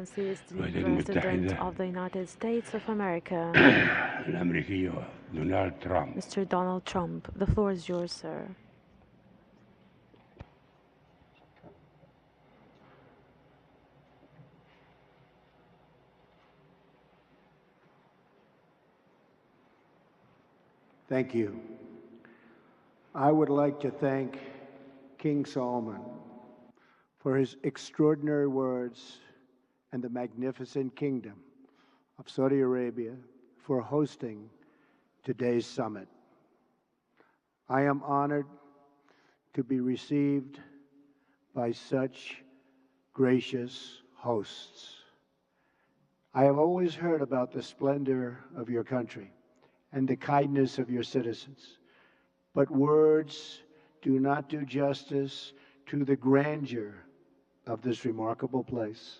Excellency, esteemed الولايات President المتحدة of the United States of America, الأمريكية دونالد ترامب. Mr. Donald Trump. The floor is yours, sir. Thank you. I would like to thank King Salman for his extraordinary words and the magnificent kingdom of Saudi Arabia for hosting today's summit. I am honored to be received by such gracious hosts. I have always heard about the splendor of your country and the kindness of your citizens, but words do not do justice to the grandeur of this remarkable place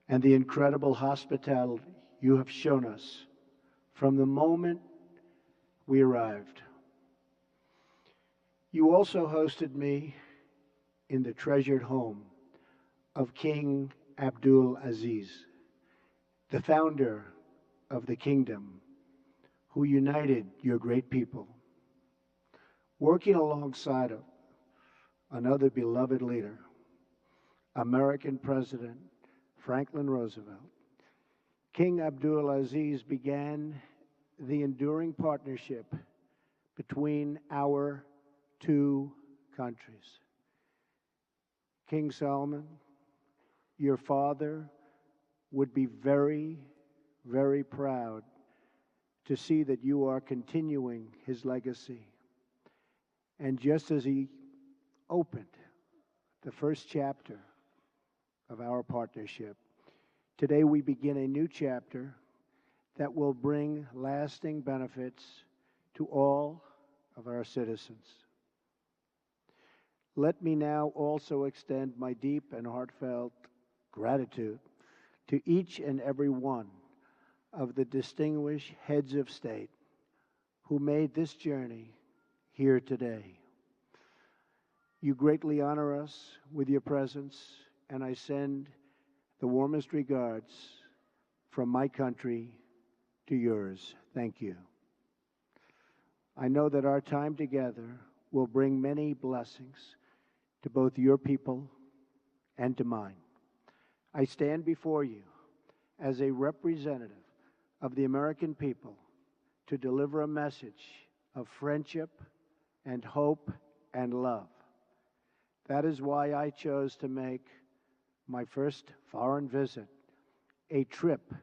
and the incredible hospitality you have shown us from the moment we arrived. You also hosted me in the treasured home of King Abdul Aziz, the founder of the kingdom who united your great people. Working alongside of another beloved leader, American President Franklin Roosevelt, King Abdul Aziz began the enduring partnership between our two countries. King Salman, your father would be very, very proud to see that you are continuing his legacy. And just as he opened the first chapter of our partnership, today we begin a new chapter that will bring lasting benefits to all of our citizens. Let me now also extend my deep and heartfelt gratitude to each and every one of the distinguished heads of state who made this journey here today. You greatly honor us with your presence, and I send the warmest regards from my country to yours. Thank you. I know that our time together will bring many blessings to both your people and to mine. I stand before you as a representative of the American people to deliver a message of friendship and hope and love. That is why I chose to make my first foreign visit a trip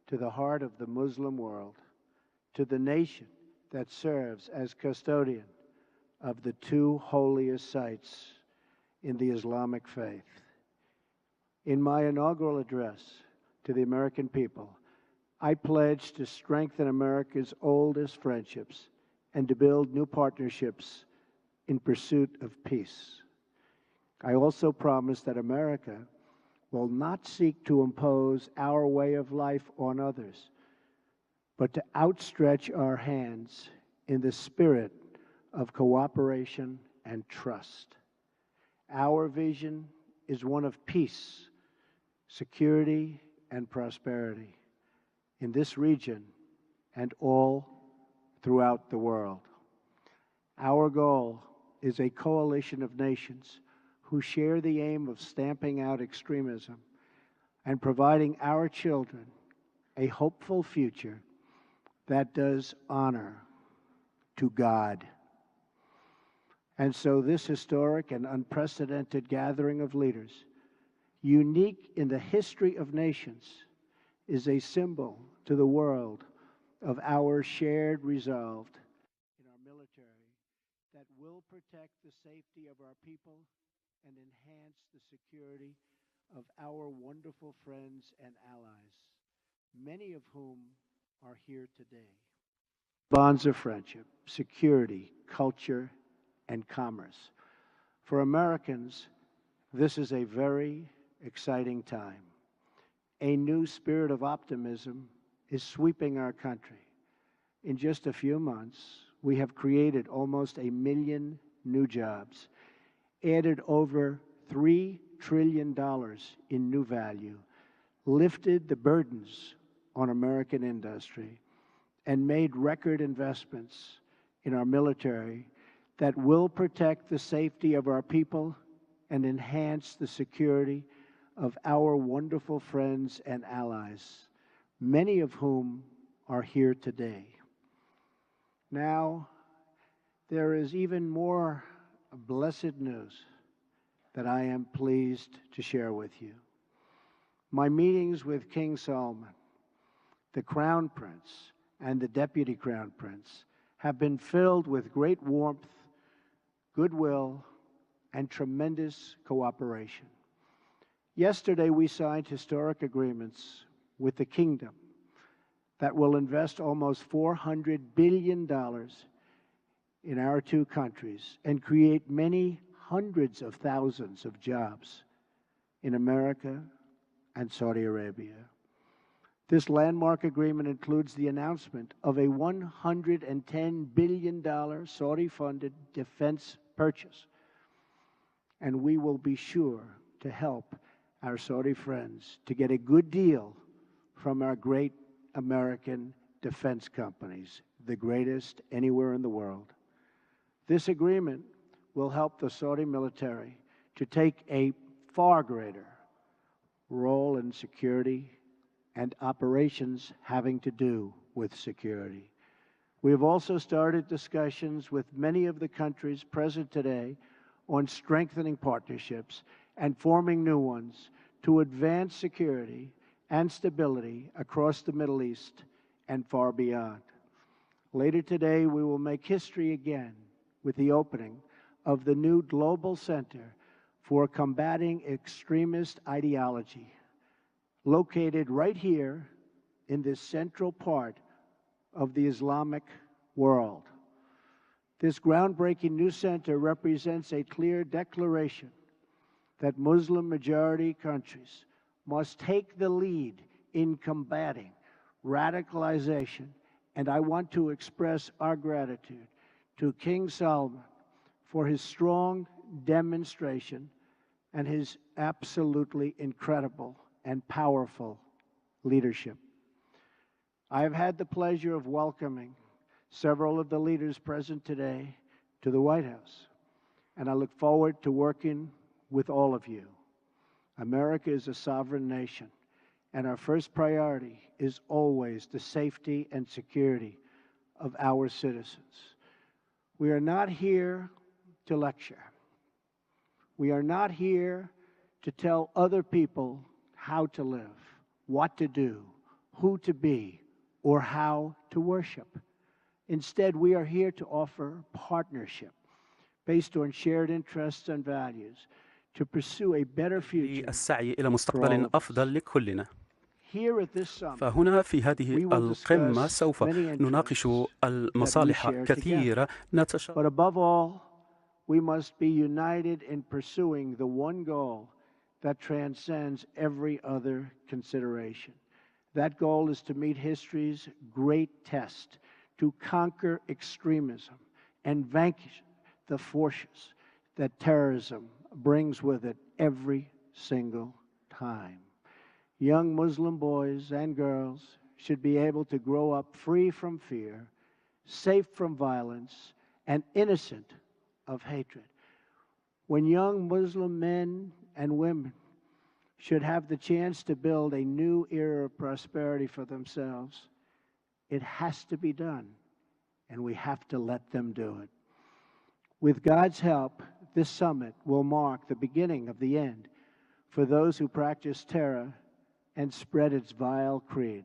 to the heart of the Muslim world, to the nation that serves as custodian of the two holiest sites in the Islamic faith. In my inaugural address to the American people, I pledge to strengthen America's oldest friendships and to build new partnerships in pursuit of peace. I also promise that America will not seek to impose our way of life on others, but to outstretch our hands in the spirit of cooperation and trust. Our vision is one of peace, security, and prosperity in this region and all throughout the world. Our goal is a coalition of nations who share the aim of stamping out extremism and providing our children a hopeful future that does honor to God. And so this historic and unprecedented gathering of leaders, unique in the history of nations, is a symbol to the world of our shared resolve in our military that will protect the safety of our people and enhance the security of our wonderful friends and allies, many of whom are here today. Bonds of friendship, security, culture, and commerce. For Americans, this is a very exciting time. A new spirit of optimism is sweeping our country. In just a few months, we have created almost 1 million new jobs, added over $3 trillion in new value, lifted the burdens on American industry, and made record investments in our military that will protect the safety of our people and enhance the security of our wonderful friends and allies, many of whom are here today. Now, there is even more blessed news that I am pleased to share with you. My meetings with King Salman, the Crown Prince, and the Deputy Crown Prince have been filled with great warmth, goodwill, and tremendous cooperation. Yesterday, we signed historic agreements with the Kingdom that will invest almost $400 billion in our two countries and create many hundreds of thousands of jobs in America and Saudi Arabia. This landmark agreement includes the announcement of a $110 billion Saudi-funded defense purchase, and we will be sure to help our Saudi friends to get a good deal from our great American defense companies, the greatest anywhere in the world. This agreement will help the Saudi military to take a far greater role in security and operations having to do with security. We have also started discussions with many of the countries present today on strengthening partnerships and forming new ones to advance security and stability across the Middle East and far beyond. Later today, we will make history again with the opening of the new Global Center for Combating Extremist Ideology, located right here in this central part of the Islamic world. This groundbreaking new center represents a clear declaration that Muslim-majority countries must take the lead in combating radicalization, and I want to express our gratitude to King Salman for his strong demonstration and his absolutely incredible and powerful leadership. I have had the pleasure of welcoming several of the leaders present today to the White House, and I look forward to working with all of you. America is a sovereign nation, and our first priority is always the safety and security of our citizens. We are not here to lecture. We are not here to tell other people how to live, what to do, who to be, or how to worship. Instead, we are here to offer partnership based on shared interests and values to pursue a better future للسعي إلى for all مستقبل of us. أفضل لكلنا. Here at this summit, فهنا في هذه we will القمة discuss سوف many نناقش interests that we المصالح share كثيرة together. But above all, we must be united in pursuing the one goal that transcends every other consideration. That goal is to meet history's great test, to conquer extremism and vanquish the forces that terrorism brings with it every single time. Young Muslim boys and girls should be able to grow up free from fear, safe from violence, and innocent of hatred. When young Muslim men and women should have the chance to build a new era of prosperity for themselves, it has to be done, and we have to let them do it. With God's help, this summit will mark the beginning of the end for those who practice terror and spread its vile creed.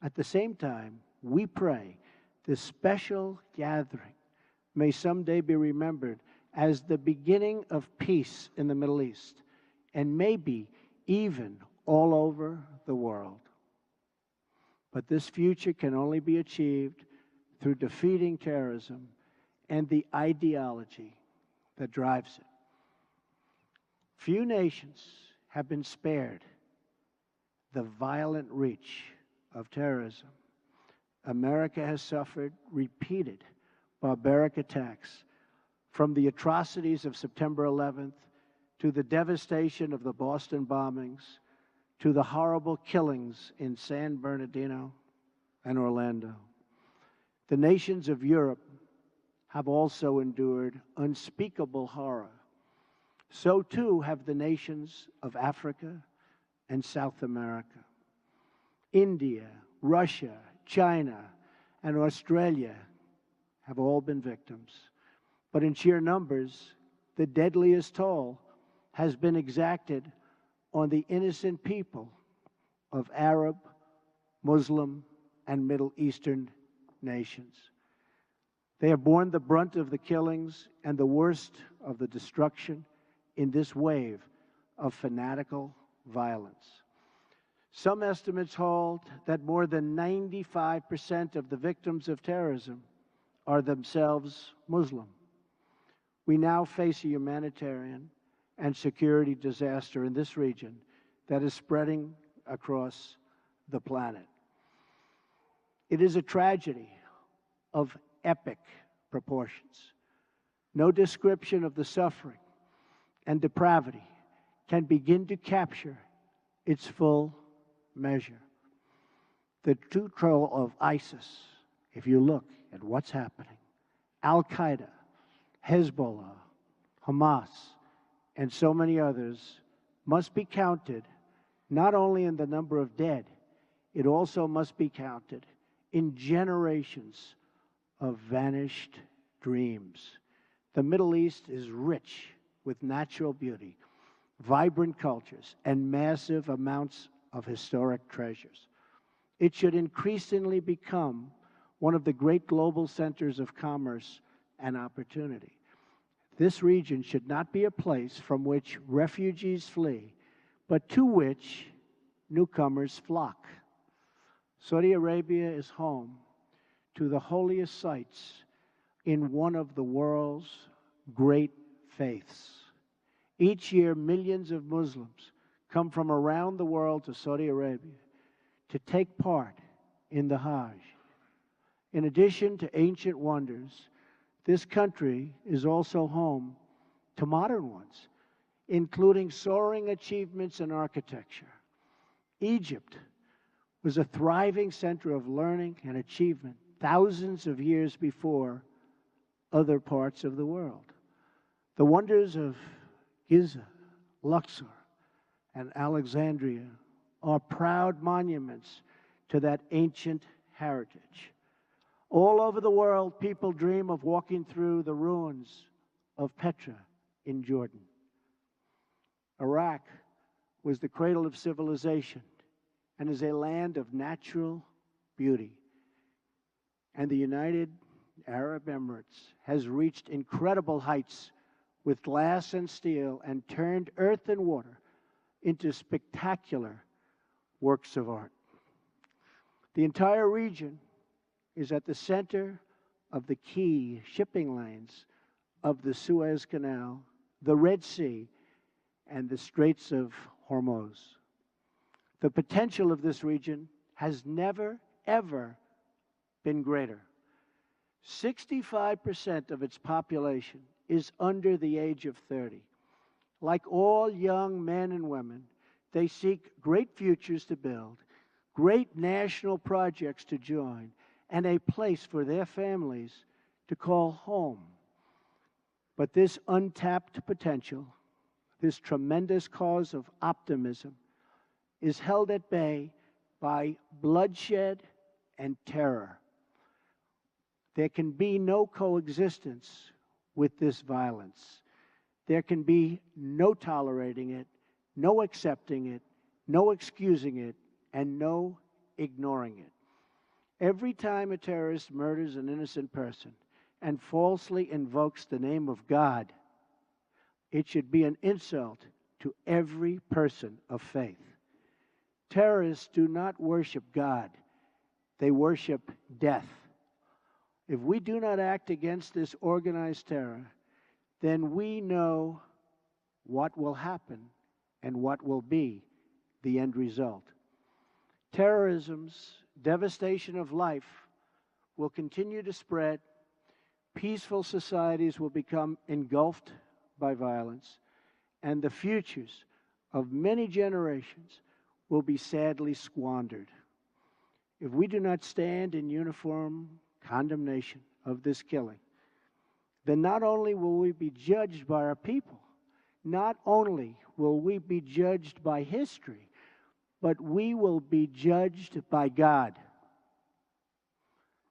At the same time, we pray this special gathering may someday be remembered as the beginning of peace in the Middle East, and maybe even all over the world. But this future can only be achieved through defeating terrorism and the ideology that drives it. Few nations have been spared the violent reach of terrorism. America has suffered repeated barbaric attacks, from the atrocities of September 11th to the devastation of the Boston bombings, to the horrible killings in San Bernardino and Orlando. The nations of Europe have also endured unspeakable horror. So too have the nations of Africa and South America. India, Russia, China, and Australia have all been victims. But in sheer numbers, the deadliest toll has been exacted on the innocent people of Arab, Muslim, and Middle Eastern nations. They have borne the brunt of the killings and the worst of the destruction in this wave of fanatical violence. Some estimates hold that more than 95% of the victims of terrorism are themselves Muslim. We now face a humanitarian and security disaster in this region that is spreading across the planet. It is a tragedy of epic proportions. No description of the suffering and depravity can begin to capture its full measure. The true control of ISIS, if you look at what's happening, Al-Qaeda, Hezbollah, Hamas, and so many others, must be counted not only in the number of dead, it also must be counted in generations of vanished dreams. The Middle East is rich with natural beauty, vibrant cultures, and massive amounts of historic treasures. It should increasingly become one of the great global centers of commerce and opportunity. This region should not be a place from which refugees flee, but to which newcomers flock. Saudi Arabia is home to the holiest sites in one of the world's great faiths. Each year, millions of Muslims come from around the world to Saudi Arabia to take part in the Hajj. In addition to ancient wonders, this country is also home to modern ones, including soaring achievements in architecture. Egypt was a thriving center of learning and achievement thousands of years before other parts of the world. The wonders of Giza, Luxor, and Alexandria are proud monuments to that ancient heritage. All over the world, people dream of walking through the ruins of Petra in Jordan. Iraq was the cradle of civilization and is a land of natural beauty. And the United Arab Emirates has reached incredible heights with glass and steel and turned earth and water into spectacular works of art. The entire region is at the center of the key shipping lanes of the Suez Canal, the Red Sea, and the Straits of Hormuz. The potential of this region has never, ever been greater. 65% of its population is under the age of 30. Like all young men and women, they seek great futures to build, great national projects to join, and a place for their families to call home. But this untapped potential, this tremendous cause of optimism, is held at bay by bloodshed and terror. There can be no coexistence with this violence. There can be no tolerating it, no accepting it, no excusing it, and no ignoring it. Every time a terrorist murders an innocent person and falsely invokes the name of God, it should be an insult to every person of faith. Terrorists do not worship God, they worship death. If we do not act against this organized terror, then we know what will happen and what will be the end result. Terrorism's devastation of life will continue to spread. Peaceful societies will become engulfed by violence, and the futures of many generations will be sadly squandered. If we do not stand in uniform condemnation of this killing, then not only will we be judged by our people, not only will we be judged by history, but we will be judged by God.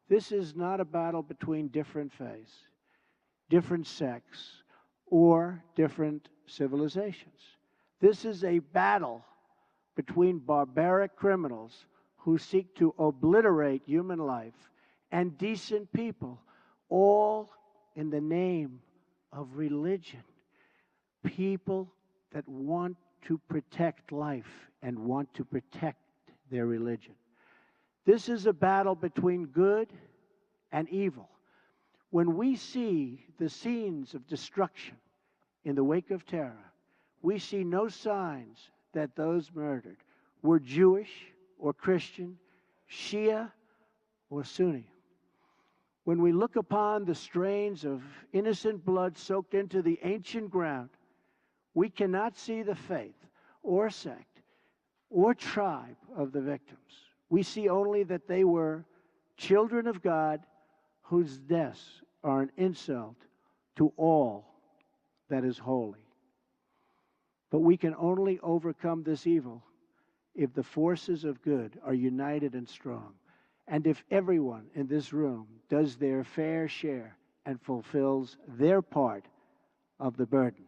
This is not a battle between different faiths, different sects, or different civilizations. This is a battle between barbaric criminals who seek to obliterate human life and decent people, all in the name of religion. People that want to protect life and want to protect their religion. This is a battle between good and evil. When we see the scenes of destruction in the wake of terror, we see no signs that those murdered were Jewish or Christian, Shia or Sunni. When we look upon the strains of innocent blood soaked into the ancient ground, we cannot see the faith or sect or tribe of the victims. We see only that they were children of God whose deaths are an insult to all that is holy. But we can only overcome this evil if the forces of good are united and strong, and if everyone in this room does their fair share and fulfills their part of the burden.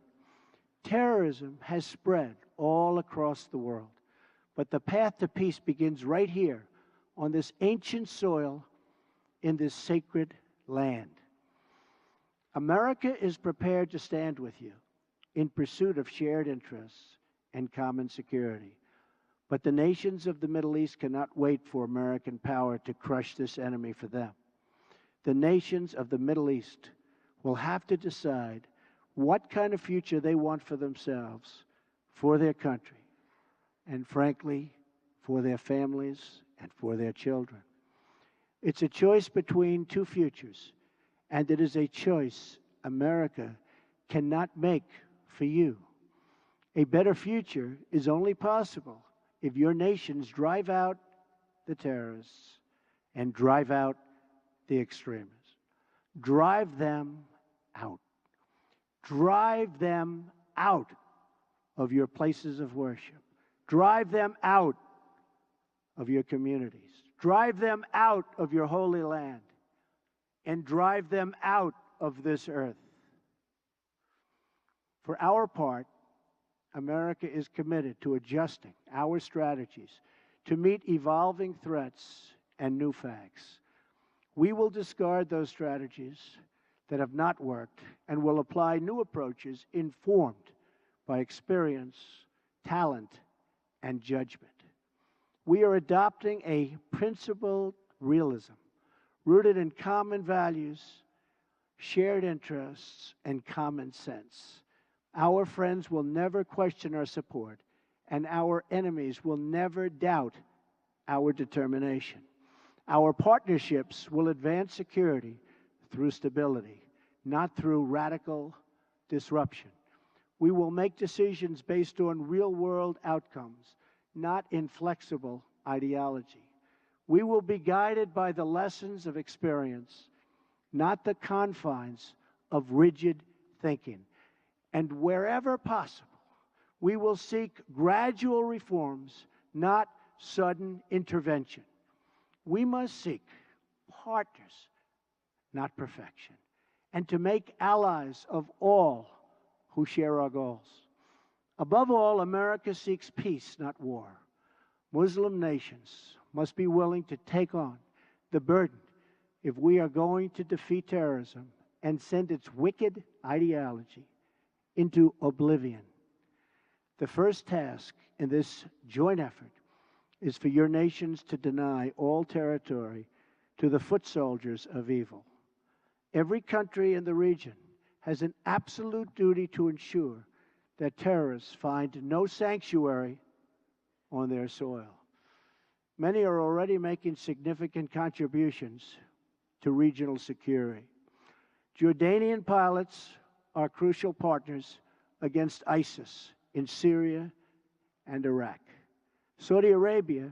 Terrorism has spread all across the world, but the path to peace begins right here on this ancient soil in this sacred land. America is prepared to stand with you in pursuit of shared interests and common security. But the nations of the Middle East cannot wait for American power to crush this enemy for them. The nations of the Middle East will have to decide what kind of future they want for themselves, for their country, and frankly, for their families and for their children. It's a choice between two futures, and it is a choice America cannot make for you. A better future is only possible if your nations drive out the terrorists and drive out the extremists. Drive them out. Drive them out of your places of worship. Drive them out of your communities. Drive them out of your holy land. And drive them out of this earth. For our part, America is committed to adjusting our strategies to meet evolving threats and new facts. We will discard those strategies that have not worked and will apply new approaches informed by experience, talent, and judgment. We are adopting a principled realism rooted in common values, shared interests, and common sense. Our friends will never question our support, and our enemies will never doubt our determination. Our partnerships will advance security through stability, not through radical disruption. We will make decisions based on real-world outcomes, not inflexible ideology. We will be guided by the lessons of experience, not the confines of rigid thinking. And wherever possible, we will seek gradual reforms, not sudden intervention. We must seek partners, not perfection, and to make allies of all who share our goals. Above all, America seeks peace, not war. Muslim nations must be willing to take on the burden if we are going to defeat terrorism and send its wicked ideology into oblivion. The first task in this joint effort is for your nations to deny all territory to the foot soldiers of evil. Every country in the region has an absolute duty to ensure that terrorists find no sanctuary on their soil. Many are already making significant contributions to regional security. Jordanian pilots are crucial partners against ISIS in Syria and Iraq. Saudi Arabia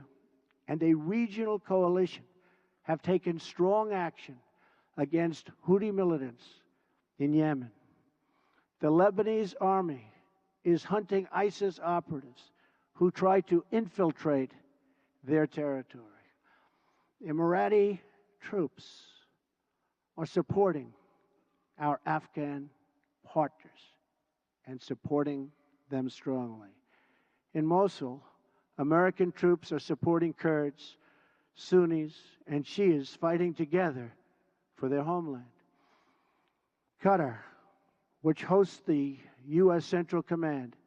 and a regional coalition have taken strong action against Houthi militants in Yemen. The Lebanese army is hunting ISIS operatives who try to infiltrate their territory. Emirati troops are supporting our Afghan partners and supporting them strongly. In Mosul, American troops are supporting Kurds, Sunnis, and Shias fighting together for their homeland. Qatar, which hosts the U.S. Central Command,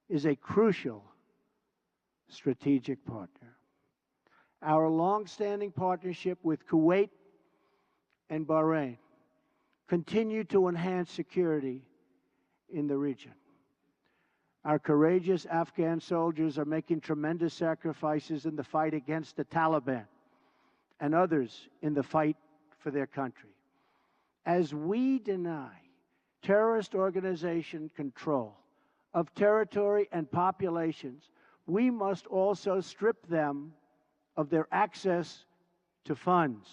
is a crucial strategic partner. Our long-standing partnership with Kuwait and Bahrain continue to enhance security in the region. Our courageous Afghan soldiers are making tremendous sacrifices in the fight against the Taliban and others in the fight for their country. As we deny terrorist organization control of territory and populations, we must also strip them of their access to funds.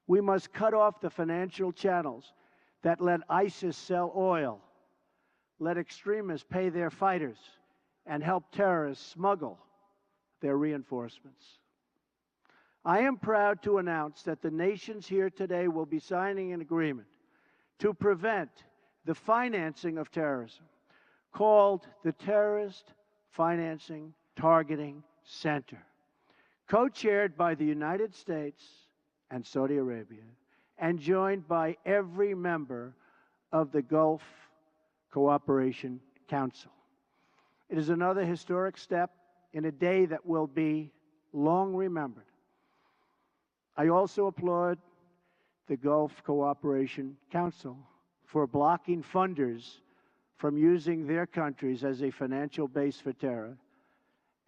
We must cut off the financial channels that let ISIS sell oil, let extremists pay their fighters, and help terrorists smuggle their reinforcements. I am proud to announce that the nations here today will be signing an agreement to prevent the financing of terrorism, called the Terrorist Financing Targeting Center, co-chaired by the United States and Saudi Arabia, and joined by every member of the Gulf Cooperation Council. It is another historic step in a day that will be long remembered. I also applaud the Gulf Cooperation Council for blocking funders from using their countries as a financial base for terror,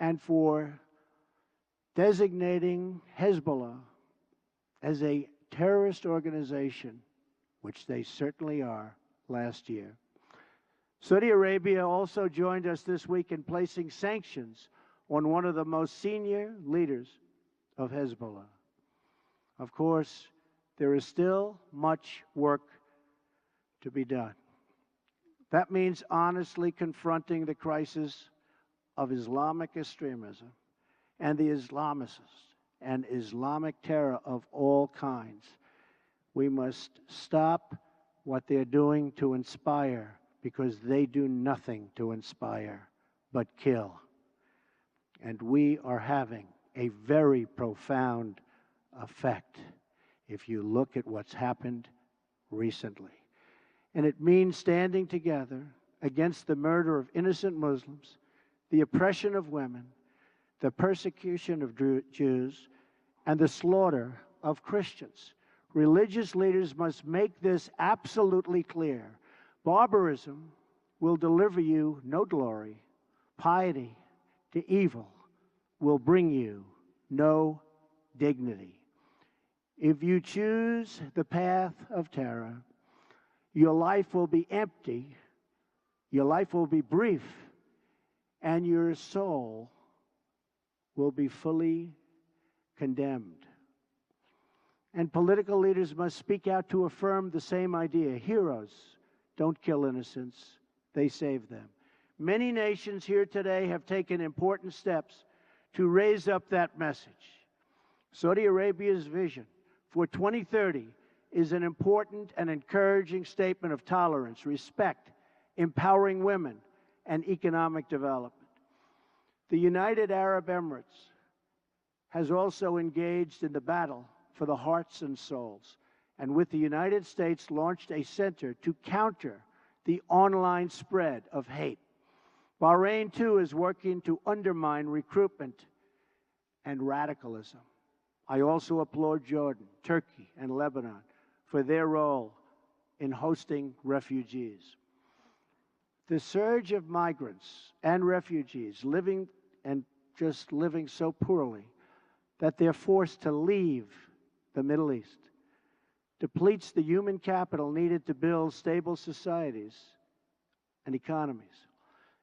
and for designating Hezbollah as a terrorist organization, which they certainly are, last year. Saudi Arabia also joined us this week in placing sanctions on one of the most senior leaders of Hezbollah. Of course, there is still much work to be done. That means honestly confronting the crisis of Islamic extremism and the Islamists and Islamic terror of all kinds. We must stop what they're doing to inspire, because they do nothing to inspire but kill. And we are having a very profound effect if you look at what's happened recently. And it means standing together against the murder of innocent Muslims, the oppression of women, the persecution of Jews, and the slaughter of Christians. Religious leaders must make this absolutely clear. Barbarism will deliver you no glory. Piety to evil will bring you no dignity. If you choose the path of terror, your life will be empty, your life will be brief, and your soul will be fully condemned. And political leaders must speak out to affirm the same idea. Heroes don't kill innocents, they save them. Many nations here today have taken important steps to raise up that message. Saudi Arabia's vision for 2030 is an important and encouraging statement of tolerance, respect, empowering women, and economic development. The United Arab Emirates has also engaged in the battle for the hearts and souls, and with the United States launched a center to counter the online spread of hate. Bahrain, too, is working to undermine recruitment and radicalism. I also applaud Jordan, Turkey, and Lebanon for their role in hosting refugees. The surge of migrants and refugees living so poorly that they're forced to leave the Middle East depletes the human capital needed to build stable societies and economies.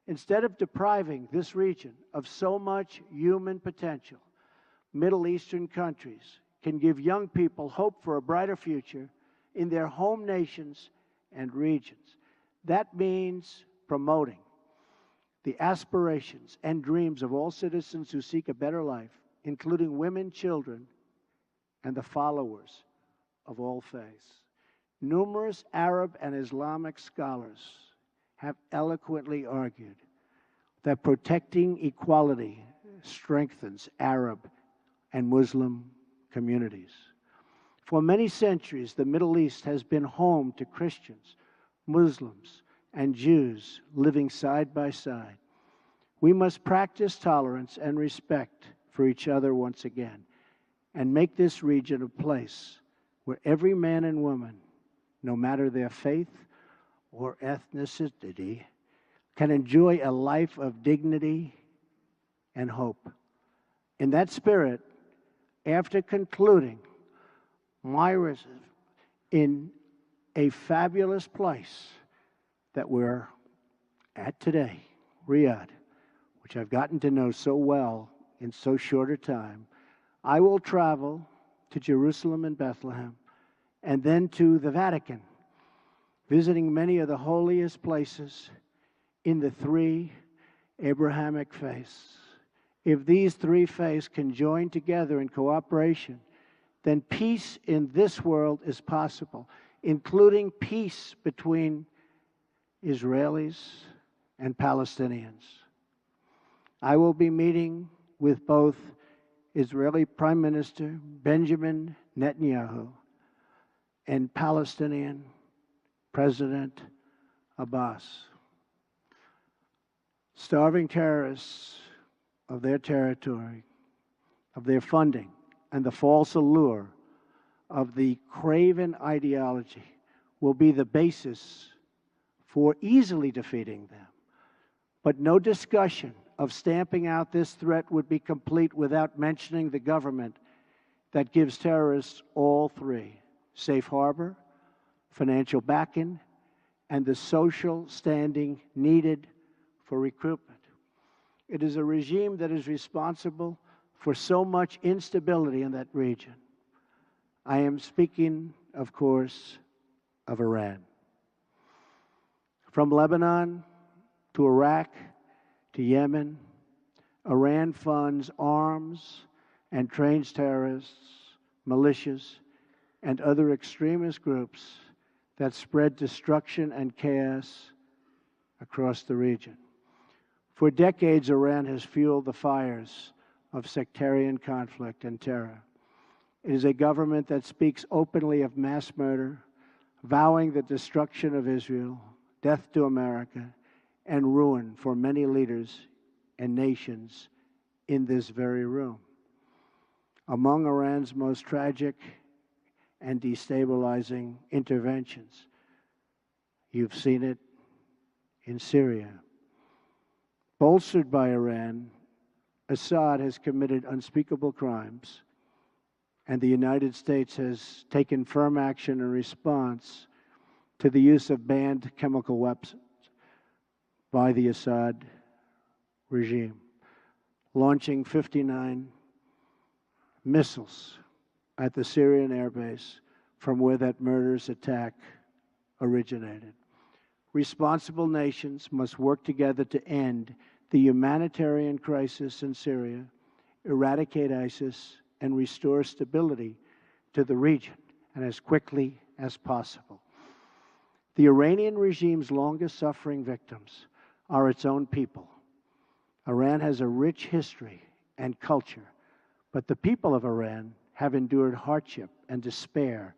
Instead of depriving this region of so much human potential, Middle Eastern countries can give young people hope for a brighter future in their home nations and regions. That means promoting the aspirations and dreams of all citizens who seek a better life, including women, children, and the followers of all faiths. Numerous Arab and Islamic scholars have eloquently argued that protecting equality strengthens Arab and Muslim communities. For many centuries, the Middle East has been home to Christians, Muslims, and Jews living side by side. We must practice tolerance and respect for each other once again and make this region a place where every man and woman, no matter their faith or ethnicity, can enjoy a life of dignity and hope. In that spirit, after concluding my residence in a fabulous place that we're at today, Riyadh, which I've gotten to know so well in so short a time, I will travel to Jerusalem and Bethlehem and then to the Vatican, visiting many of the holiest places in the three Abrahamic faiths. If these three faiths can join together in cooperation, then peace in this world is possible, including peace between Israelis and Palestinians. I will be meeting with both Israeli Prime Minister Benjamin Netanyahu and Palestinian President Abbas. Starving terrorists of their territory, of their funding, and the false allure of the craven ideology will be the basis for easily defeating them. But no discussion of stamping out this threat would be complete without mentioning the government that gives terrorists all three: safe harbor, financial backing, and the social standing needed for recruitment. It is a regime that is responsible for so much instability in that region. I am speaking, of course, of Iran. From Lebanon to Iraq to Yemen, Iran funds arms and trains terrorists, militias, and other extremist groups that spread destruction and chaos across the region. For decades, Iran has fueled the fires of sectarian conflict and terror. It is a government that speaks openly of mass murder, vowing the destruction of Israel, death to America, and ruin for many leaders and nations in this very room. Among Iran's most tragic and destabilizing interventions, you've seen it in Syria. Bolstered by Iran, Assad has committed unspeakable crimes, and the United States has taken firm action in response to the use of banned chemical weapons by the Assad regime, launching 59 missiles at the Syrian airbase from where that murderous attack originated. Responsible nations must work together to end the humanitarian crisis in Syria, eradicate ISIS, and restore stability to the region, and as quickly as possible. The Iranian regime's longest suffering victims are its own people. Iran has a rich history and culture, but the people of Iran have endured hardship and despair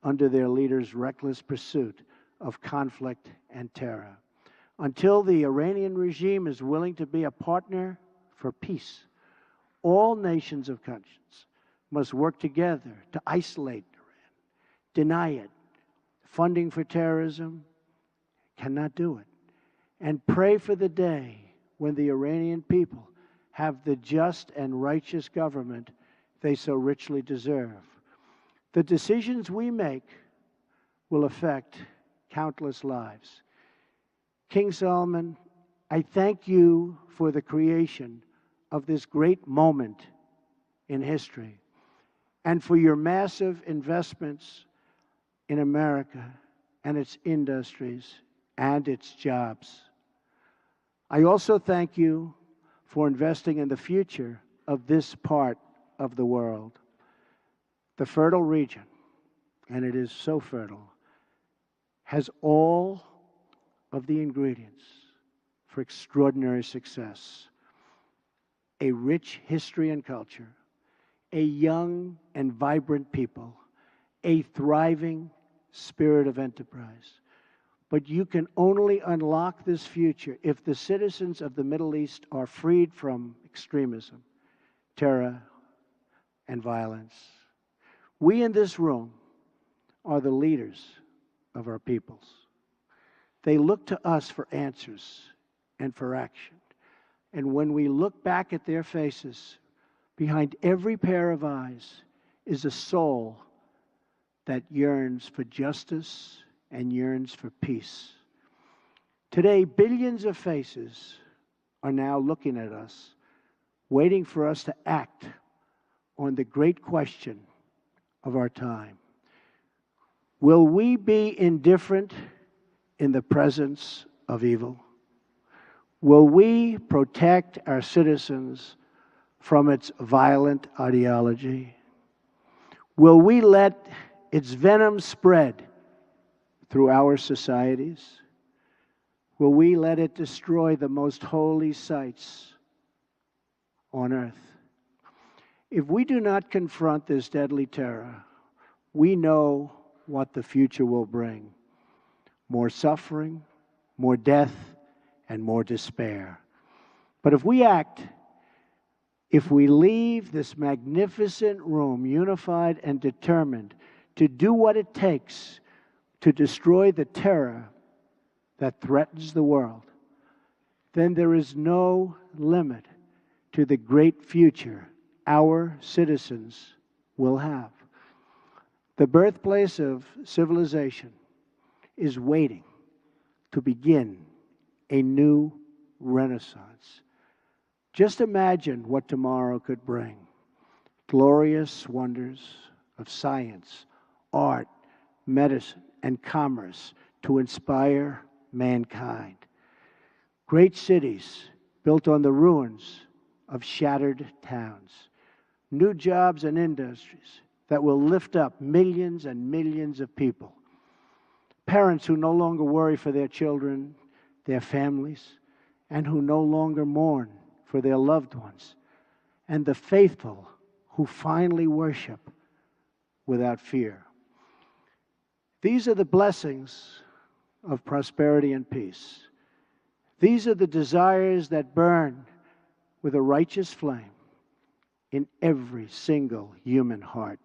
under their leaders' reckless pursuit of conflict and terror. Until the Iranian regime is willing to be a partner for peace, all nations of conscience must work together to isolate Iran, deny it. Funding for terrorism cannot do it. And pray for the day when the Iranian people have the just and righteous government they so richly deserve. The decisions we make will affect countless lives. King Salman I thank you for the creation of this great moment in history and for your massive investments in America and its industries and its jobs. I also thank you for investing in the future of this part of the world. The fertile region, and it is so fertile, has all of the ingredients for extraordinary success. A rich history and culture, a young and vibrant people, a thriving spirit of enterprise. But you can only unlock this future if the citizens of the Middle East are freed from extremism, terror, and violence. We in this room are the leaders of our peoples. They look to us for answers and for action. And when we look back at their faces, behind every pair of eyes is a soul that yearns for justice and yearns for peace. Today, billions of faces are now looking at us, waiting for us to act on the great question of our time. Will we be indifferent in the presence of evil? Will we protect our citizens from its violent ideology? Will we let its venom spread through our societies? Will we let it destroy the most holy sites on earth? If we do not confront this deadly terror, we know what the future will bring: more suffering, more death, and more despair. But if we act, if we leave this magnificent room unified and determined to do what it takes to destroy the terror that threatens the world, then there is no limit to the great future our citizens will have. The birthplace of civilization is waiting to begin a new renaissance. Just imagine what tomorrow could bring. Glorious wonders of science, art, medicine, and commerce to inspire mankind. Great cities built on the ruins of shattered towns. New jobs and industries that will lift up millions and millions of people. Parents who no longer worry for their children, their families, and who no longer mourn for their loved ones. And the faithful who finally worship without fear. These are the blessings of prosperity and peace. These are the desires that burn with a righteous flame in every single human heart.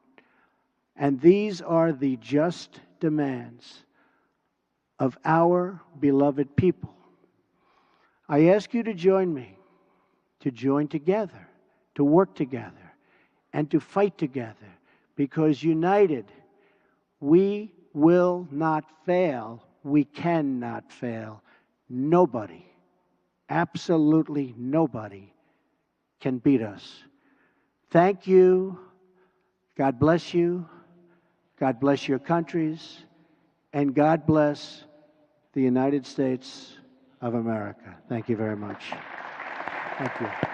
And these are the just demands of our beloved people. I ask you to join me, to join together, to work together, and to fight together, because united, we will not fail. We cannot fail. Nobody, absolutely nobody, can beat us. Thank you. God bless you. God bless your countries. And God bless the United States of America. Thank you very much. Thank you.